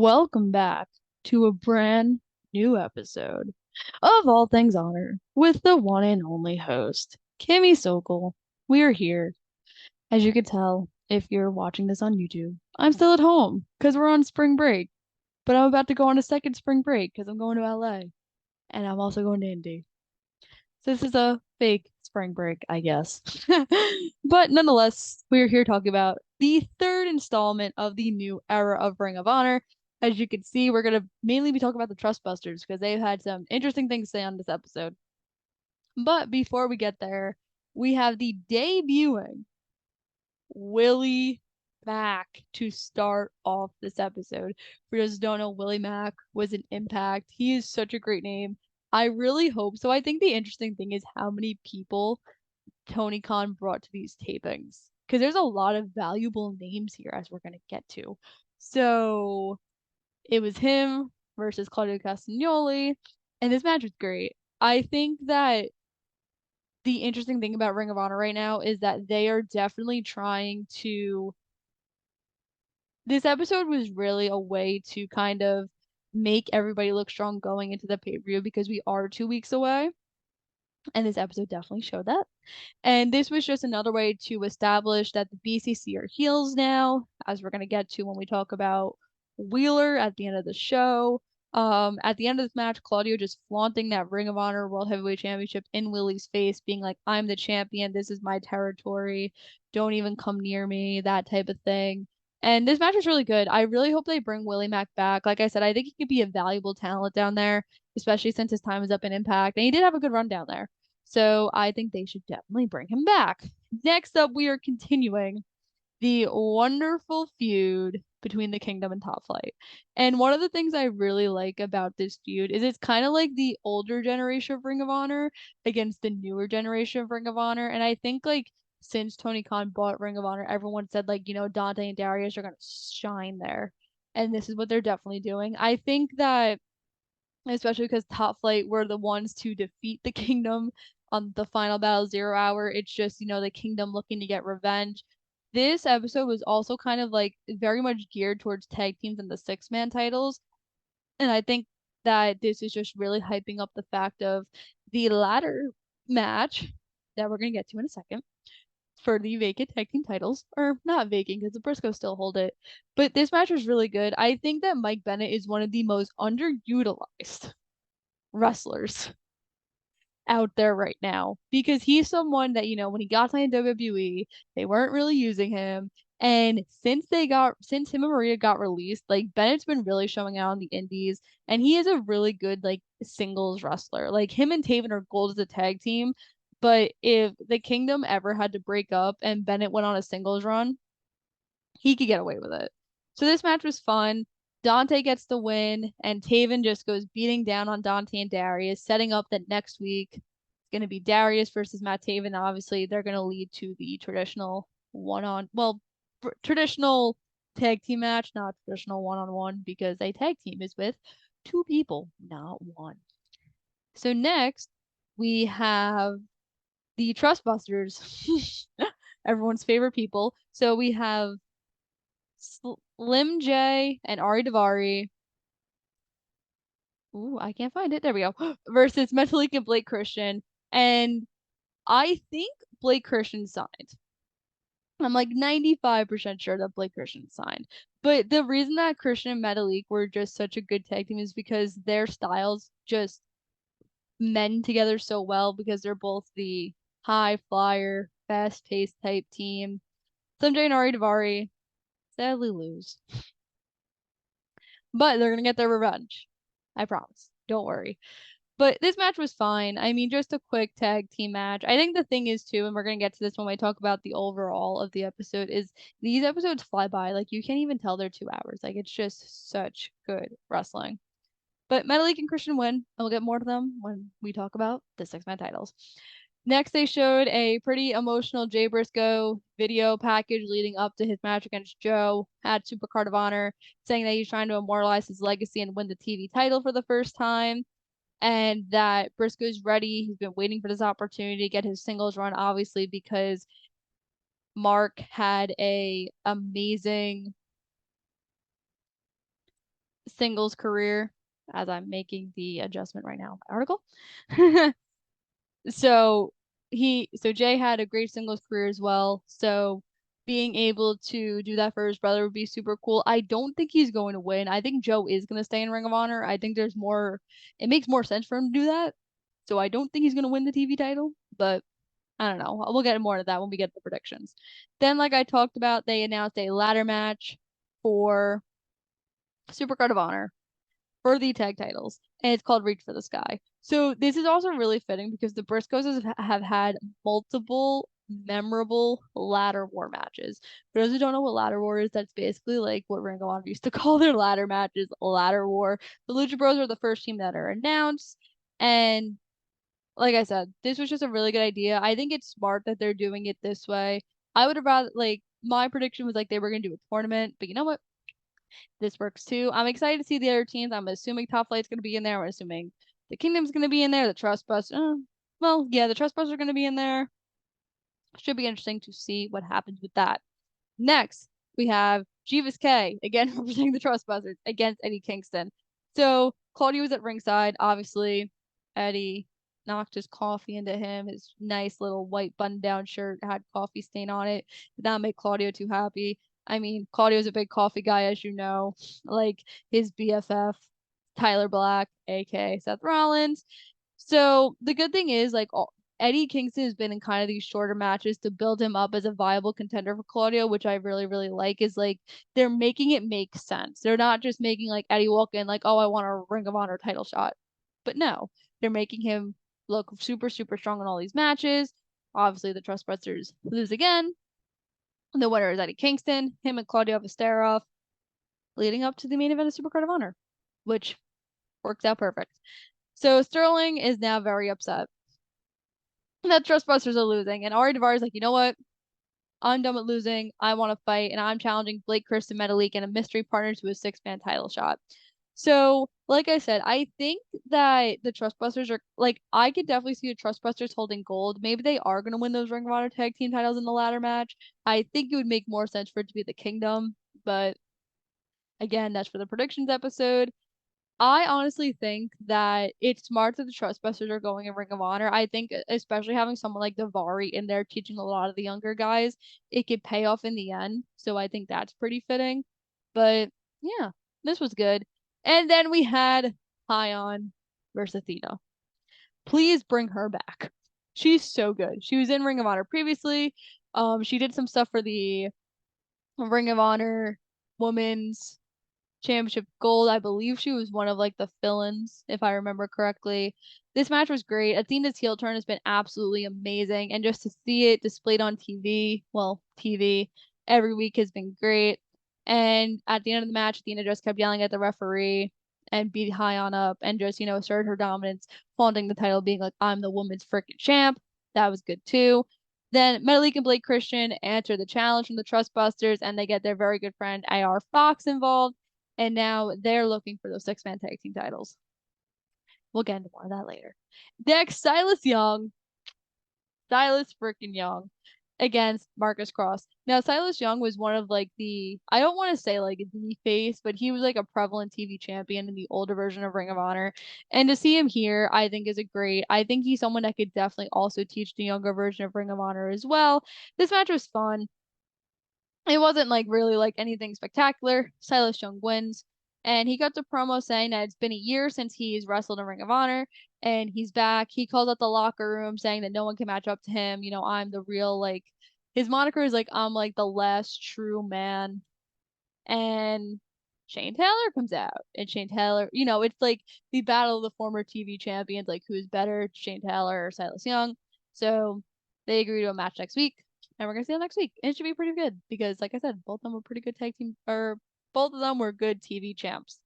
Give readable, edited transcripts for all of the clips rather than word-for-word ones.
Welcome back to a brand new episode of All Things Honor with the one and only host, Kimmy Sokol. We're here. As you can tell, if you're watching this on YouTube, I'm still at home because we're on spring break, but I'm about to go on a second spring break because I'm going to LA and I'm also going to Indy. So this is a fake spring break, I guess. But nonetheless, we're here talking about the third installment of the new era of Ring of Honor. As you can see, we're going to mainly be talking about the Trust Busters because they've had some interesting things to say on this episode. But before we get there, we have the debuting Willie Mack to start off this episode. For those who don't know, Willie Mack was an Impact. He is such a great name. I really hope so. I think the interesting thing is how many people Tony Khan brought to these tapings. Because there's a lot of valuable names here, as we're going to get to. So it was him versus Claudio Castagnoli, and this match was great. I think that the interesting thing about Ring of Honor right now is that they are definitely trying to. This episode was really a way to kind of make everybody look strong going into the pay-per-view because we are 2 weeks away. And this episode definitely showed that. And this was just another way to establish that the BCC are heels now, as we're going to get to when we talk about Wheeler at the end of the show. At the end of this match, Claudio just flaunting that Ring of Honor World Heavyweight Championship in Willie's face, being like, I'm the champion. This is my territory. Don't even come near me, that type of thing. And this match was really good. I really hope they bring Willie Mack back. Like I said, I think he could be a valuable talent down there, especially since his time is up in Impact. And he did have a good run down there. So I think they should definitely bring him back. Next up, we are continuing the wonderful feud between the Kingdom and Top Flight. And one of the things I really like about this feud is it's kind of like the older generation of Ring of Honor against the newer generation of Ring of Honor. And I think like since Tony Khan bought Ring of Honor, everyone said like, Dante and Darius are gonna shine there. And this is what they're definitely doing. I think that especially because Top Flight were the ones to defeat the Kingdom on the final battle 0 hour. It's just, the Kingdom looking to get revenge. This episode was also kind of like very much geared towards tag teams and the six-man titles. And I think that this is just really hyping up the fact of the latter match that we're going to get to in a second for the vacant tag team titles, or not vacant because the Briscoes still hold it. But this match was really good. I think that Mike Bennett is one of the most underutilized wrestlers out there right now because he's someone that, when he got signed to WWE, they weren't really using him. And since him and Maria got released, like Bennett's been really showing out on the indies and he is a really good like singles wrestler. Like him and Taven are gold as a tag team, but if the Kingdom ever had to break up and Bennett went on a singles run, he could get away with it. So this match was fun. Dante gets the win, and Taven just goes beating down on Dante and Darius, setting up that next week it's going to be Darius versus Matt Taven. Obviously, they're going to lead to the traditional traditional tag team match, not traditional one-on-one, because a tag team is with two people, not one. So next, we have the Trustbusters, everyone's favorite people. So we have Slim J and Ari Davari. Ooh, I can't find it. There we go. Versus Metalik and Blake Christian. And I think Blake Christian signed. I'm like 95% sure that Blake Christian signed. But the reason that Christian and Metalik were just such a good tag team is because their styles just mend together so well because they're both the high flyer, fast paced type team. Slim J and Ari Davari sadly lose. But they're gonna get their revenge. I promise. Don't worry. But this match was fine. I mean, just a quick tag team match. I think the thing is too, and we're gonna get to this when we talk about the overall of the episode, is these episodes fly by. Like you can't even tell they're 2 hours. Like it's just such good wrestling. But Metalik and Christian win, and we'll get more to them when we talk about the six-man titles. Next, they showed a pretty emotional Jay Briscoe video package leading up to his match against Joe at SuperCard of Honor, saying that he's trying to immortalize his legacy and win the TV title for the first time, and that Briscoe's ready. He's been waiting for this opportunity to get his singles run, obviously, because Mark had a amazing singles career, as I'm making the adjustment right now in my article. So Jay had a great singles career as well. So being able to do that for his brother would be super cool. I don't think he's going to win. I think Joe is going to stay in Ring of Honor. I think it makes more sense for him to do that. So I don't think he's going to win the TV title, but I don't know. We'll get more to that when we get the predictions. Then, like I talked about, they announced a ladder match for SuperCard of Honor for the tag titles, and it's called Reach for the Sky. So this is also really fitting because the Briscoes have had multiple memorable ladder war matches. For those who don't know what ladder war is, that's basically like what Ring of Honor used to call their ladder matches, ladder war. The Lucha Bros are the first team that are announced, and like I said, this was just a really good idea. I think it's smart that they're doing it this way. I would have rather like my prediction was like they were gonna do a tournament, but you know what? This works too. I'm excited to see the other teams. I'm assuming Top Flight's gonna be in there. I'm assuming the Kingdom's gonna be in there. The Trust Busters. Well, yeah, the Trust Busters are gonna be in there. Should be interesting to see what happens with that. Next, we have Jeeves K, again representing the Trustbusters against Eddie Kingston. So Claudio was at ringside. Obviously, Eddie knocked his coffee into him. His nice little white button-down shirt had coffee stain on it. Did not make Claudio too happy. I mean, Claudio's a big coffee guy, as you know. Like his BFF, Tyler Black, aka Seth Rollins. So the good thing is, like, Eddie Kingston has been in kind of these shorter matches to build him up as a viable contender for Claudio, which I really, really like. Is like they're making it make sense. They're not just making like Eddie walk in like, oh, I want a Ring of Honor title shot. But no, they're making him look super, super strong in all these matches. Obviously, the Trustbusters lose again. The winner is Eddie Kingston. Him and Claudio have a stare off, leading up to the main event of SuperCard of Honor, which works out perfect. So Sterling is now very upset that Trustbusters are losing, and Ari Daivari is like, you know what? I'm done with losing. I want to fight, and I'm challenging Blake, Kristen, Metalik, and a mystery partner to a six-man title shot. So, like I said, I think that the Trustbusters are like I could definitely see the Trustbusters holding gold. Maybe they are gonna win those Ring of Honor tag team titles in the ladder match. I think it would make more sense for it to be the Kingdom, but again, that's for the predictions episode. I honestly think that it's smart that the Trustbusters are going in Ring of Honor. I think, especially having someone like Daivari in there teaching a lot of the younger guys, it could pay off in the end. So I think that's pretty fitting. But yeah, this was good. And then we had Hion versus Athena. Please bring her back. She's so good. She was in Ring of Honor previously. She did some stuff for the Ring of Honor Women's Championship Gold. I believe she was one of like the fill-ins, if I remember correctly. This match was great. Athena's heel turn has been absolutely amazing, and just to see it displayed on TV, well, TV every week has been great. And at the end of the match, Athena just kept yelling at the referee and beat Hion up and just, asserted her dominance, flaunting the title, being like, I'm the woman's freaking champ. That was good too. Then Metalik and Blake Christian answer the challenge from the Trustbusters, and they get their very good friend AR Fox involved, and now they're looking for those six-man tag team titles. We'll get into more of that later. Next, Silas freaking Young against Marcus Cross. Now, Silas Young was one of like I don't want to say like the face, but he was like a prevalent TV champion in the older version of Ring of Honor. And to see him here, I think is I think he's someone that could definitely also teach the younger version of Ring of Honor as well. This match was fun. It wasn't like really like anything spectacular. Silas Young wins, and he got the promo saying that it's been a year since he's wrestled in Ring of Honor, and he's back. He calls out the locker room saying that no one can match up to him. I'm the real like his moniker is like I'm like the last true man. And Shane Taylor comes out, and Shane Taylor, it's like the battle of the former TV champions, like who's better, Shane Taylor or Silas Young. So they agree to a match next week, and we're gonna see them next week. And it should be pretty good because, like I said, both of them were pretty good tag team, or both of them were good TV champs.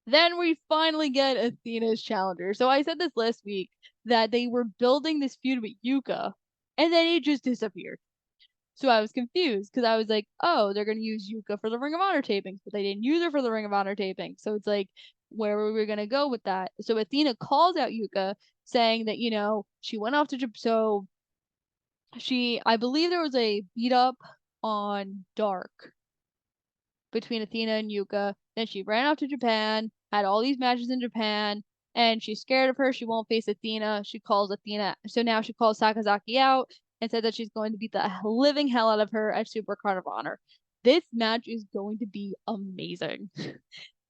Then we finally get Athena's challenger. So I said this last week that they were building this feud with Yuka, and then it just disappeared. So I was confused because I was like, oh, they're going to use Yuka for the Ring of Honor tapings, but they didn't use her for the Ring of Honor taping. So it's like, where were we going to go with that? So Athena calls out Yuka saying that, she went off to Japan. So I believe there was a beat up on Dark. between Athena and Yuka. Then she ran off to Japan, had all these matches in Japan, and she's scared of her. She won't face Athena. She calls Athena. So now she calls Sakazaki out and said that she's going to beat the living hell out of her at SuperCard of Honor. This match is going to be amazing.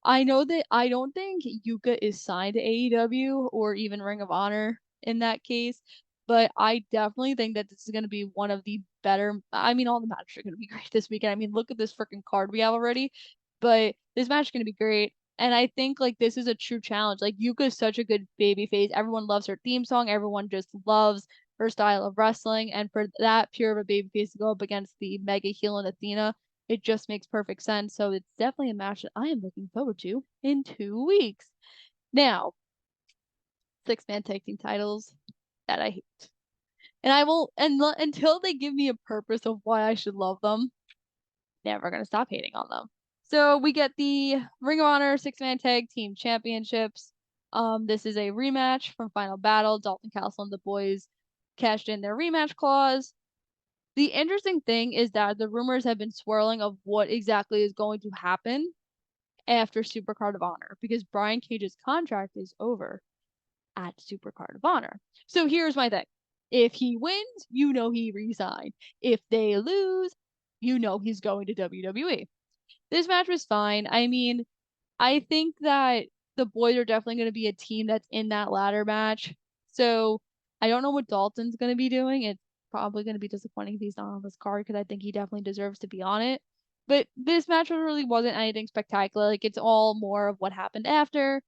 I know that I don't think Yuka is signed to AEW or even Ring of Honor in that case, but I definitely think that this is going to be one of the better. I mean, all the matches are going to be great this weekend. I mean, look at this freaking card we have already, but this match is going to be great. And I think like this is a true challenge. Like Yuka is such a good baby face. Everyone loves her theme song. Everyone just loves her style of wrestling. And for that pure of a baby face to go up against the mega heel and Athena, it just makes perfect sense. So it's definitely a match that I am looking forward to in 2 weeks. Now, 6-man tag team titles that I hate. And I will, until they give me a purpose of why I should love them, never going to stop hating on them. So we get the Ring of Honor 6-man tag team championships. This is a rematch from Final Battle. Dalton Castle and the boys cashed in their rematch clause. The interesting thing is that the rumors have been swirling of what exactly is going to happen after SuperCard of Honor because Brian Cage's contract is over at SuperCard of Honor. So here's my thing. If he wins, you know he resigned. If they lose, you know he's going to WWE. This match was fine. I mean, I think that the boys are definitely going to be a team that's in that ladder match. So I don't know what Dalton's going to be doing. It's probably going to be disappointing if he's not on this card because I think he definitely deserves to be on it. But this match really wasn't anything spectacular. Like it's all more of what happened after.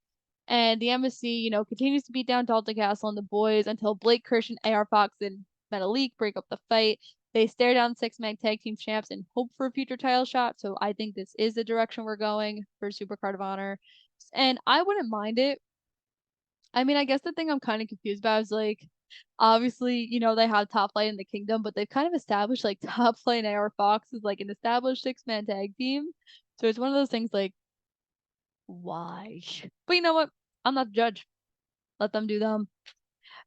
And the embassy, you know, continues to beat down Dalton Castle and the boys until Blake Christian, AR Fox, and Metalik break up the fight. They stare down 6-man tag team champs and hope for a future title shot. So I think this is the direction we're going for SuperCard of Honor. And I wouldn't mind it. I mean, I guess the thing I'm kind of confused about is like, obviously, you know, they have Top Flight in the Kingdom, but they've kind of established like Top Flight and AR Fox is like an established 6-man tag team. So it's one of those things like, why? But you know what? I'm not the judge. Let them do them.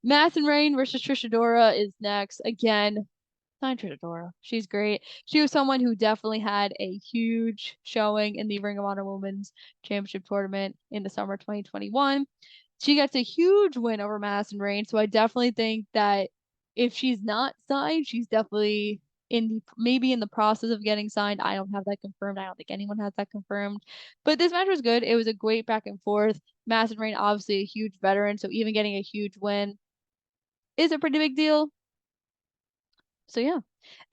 Mass and Rain versus Trish Adora is next. Again, sign Trish Adora. She's great. She was someone who definitely had a huge showing in the Ring of Honor Women's Championship Tournament in the summer 2021. She gets a huge win over Madison Rain, so I definitely think that if she's not signed, she's definitely maybe in the process of getting signed. I don't have that confirmed. I don't think anyone has that confirmed. But this match was good. It was a great back and forth. Madison Rain, obviously a huge veteran, so even getting a huge win is a pretty big deal. So yeah.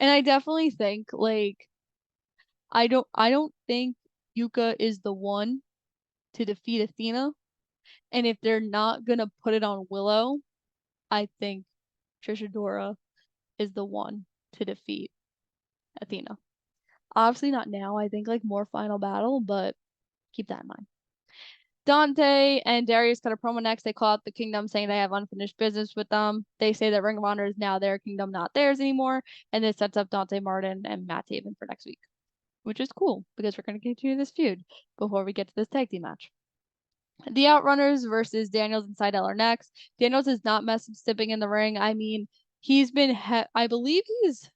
And I definitely think like I don't think Yuka is the one to defeat Athena. And if they're not gonna put it on Willow, I think Trish Adora is the one to defeat Athena. Obviously not now. I think like more Final Battle, but keep that in mind. Dante and Darius cut a promo next. They call out the Kingdom saying they have unfinished business with them. They say that Ring of Honor is now their kingdom, not theirs anymore. And this sets up Dante Martin and Matt Taven for next week, which is cool because we're going to continue this feud before we get to this tag team match. The Outrunners versus Daniels and Seidel are next. Daniels is not messing stepping in the ring. I mean, he's been, I believe he's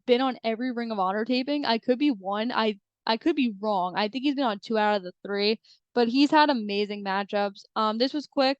been on every Ring of Honor taping. I could be one. I could be wrong. I think he's been on 2 out of the 3, but he's had amazing matchups. This was quick,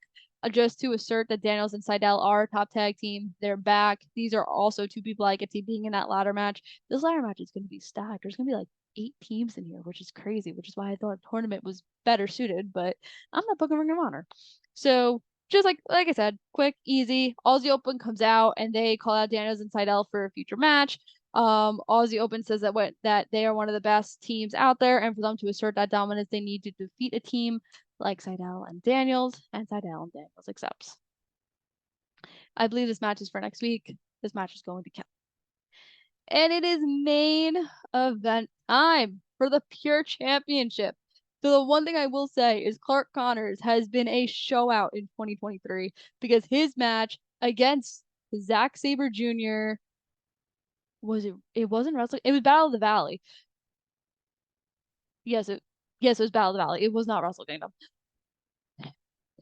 just to assert that Daniels and Seidel are a top tag team. They're back. These are also 2 people I could see being in that ladder match. This ladder match is going to be stacked. There's going to be like 8 teams in here, which is crazy, which is why I thought a tournament was better suited, but I'm not booking Ring of Honor. So just like I said, quick, easy. Aussie Open comes out and they call out Daniels and Seidel for a future match. Aussie Open says that they are one of the best teams out there, and for them to assert that dominance, they need to defeat a team like Seidel and Daniels, and Seidel and Daniels accepts. I believe this match is for next week. This match is going to count. And it is main event time for the Pure Championship. So the one thing I will say is Clark Connors has been a show out in 2023 because his match against Zack Sabre Jr. It wasn't Wrestle. It was Battle of the Valley. Yes, it was Battle of the Valley. It was not Wrestle Kingdom.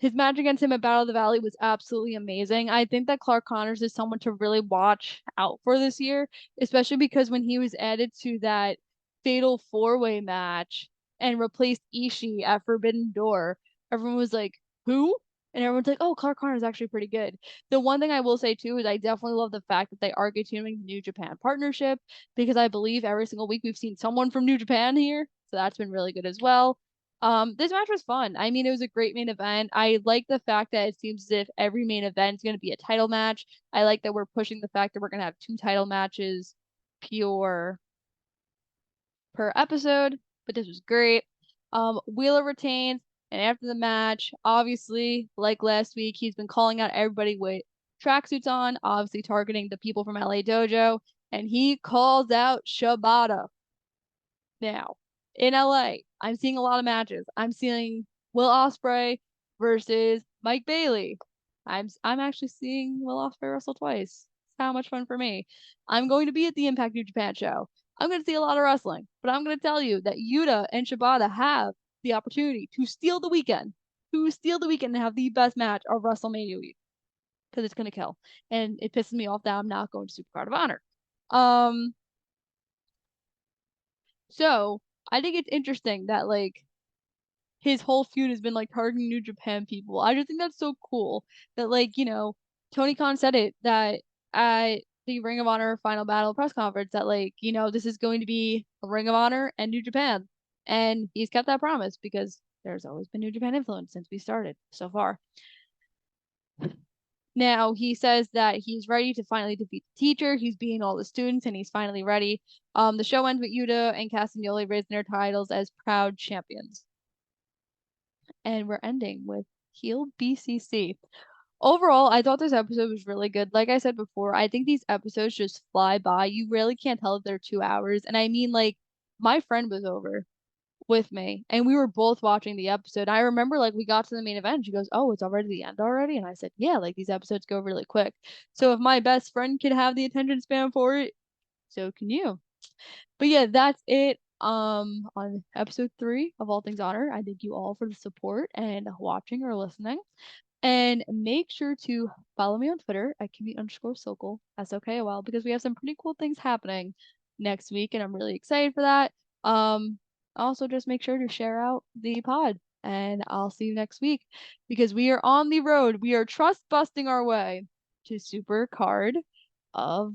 His match against him at Battle of the Valley was absolutely amazing. I think that Clark Connors is someone to really watch out for this year, especially because when he was added to that fatal four-way match and replaced Ishii at Forbidden Door, everyone was like, who? And everyone's like, oh, Clark Connor is actually pretty good. The one thing I will say too is I definitely love the fact that they are continuing the New Japan partnership because I believe every single week we've seen someone from New Japan here. So that's been really good as well. This match was fun. I mean, it was a great main event. I like the fact that it seems as if every main event is going to be a title match. I like that we're pushing the fact that we're going to have two title matches pure per episode, but this was great. Wheeler retains, and after the match, obviously, like last week, he's been calling out everybody with tracksuits on, obviously targeting the people from LA Dojo, and he calls out Shibata. Now, in LA, I'm seeing a lot of matches. I'm seeing Will Ospreay versus Mike Bailey. I'm actually seeing Will Ospreay wrestle twice. It's how much fun for me. I'm going to be at the Impact New Japan show. I'm going to see a lot of wrestling, but I'm going to tell you that Yuta and Shibata have the opportunity to steal the weekend, and have the best match of WrestleMania week because it's going to kill. And it pisses me off that I'm not going to SuperCard of Honor. Um, so I think it's interesting that like his whole feud has been like targeting New Japan people. I just think that's so cool that like, Tony Khan said it that at the Ring of Honor Final Battle press conference that like, this is going to be a Ring of Honor and New Japan. And he's kept that promise because there's always been New Japan influence since we started so far. Now he says that he's ready to finally defeat the teacher. He's beating all the students and he's finally ready. The show ends with Yuta and Castagnoli raising their titles as proud champions. And we're ending with heel BCC. Overall, I thought this episode was really good. Like I said before, I think these episodes just fly by. You really can't tell if they're 2 hours. And I mean, like, my friend was over with me and we were both watching the episode. I remember like we got to the main event. She goes, oh, it's already the end already? And I said, yeah, like these episodes go really quick. So if my best friend could have the attention span for it, so can you. But yeah, that's it on episode 3 of All Things Honor. I thank you all for the support and watching or listening. And make sure to follow me on Twitter at Kimmy_Sokol, SOKOL, because we have some pretty cool things happening next week, and I'm really excited for that. Also just make sure to share out the pod, and I'll see you next week because we are on the road. We are trust busting our way to SuperCard of